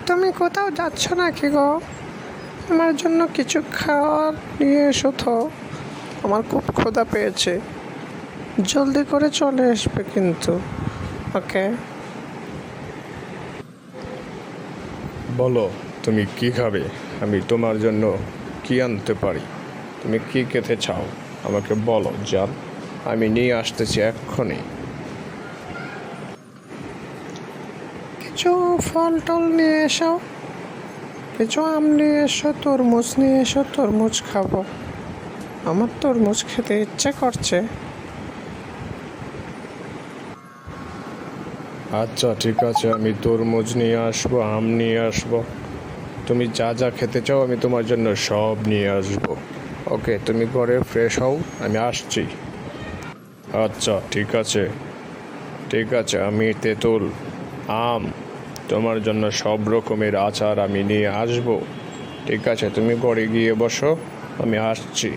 তুমি কোথাও যাচ্ছ নাকি গো? আমার জন্য কিছু খাওয়ার নিয়ে এসো তো। আমার খুব ক্ষুধা পেয়েছে। জলদি করে চলে আসবে কিন্তু। ওকে। বলো, তুমি কি খাবে? আমি তোমার জন্য কি আনতে পারি? তুমি কি খেতে চাও আমাকে বলো জান, আমি নিয়ে আসতেছি এক্ষুনি। কিছু ফল টল নিয়ে এসো, কিছু আম নিয়ে এসো, তরমুজ নিয়ে এসো, তরমুজ খাবো। আমার তরমুজ খেতে ইচ্ছে করছে। আচ্ছা ঠিক আছে, আমি তরমুজ নিয়ে আসবো, আম নিয়ে আসবো। তুমি যা যা খেতে চাও আমি তোমার জন্য সব নিয়ে আসবো। ওকে, তুমি ঘরে ফ্রেশ হও, আমি আসছি। আচ্ছা ঠিক আছে, ঠিক আছে, আমি তেঁতুল, আম, তোমার জন্য সব রকমের আচার আমি নিয়ে আসবো। ঠিক আছে, তুমি ঘরে গিয়ে বসো, আমি আসছি।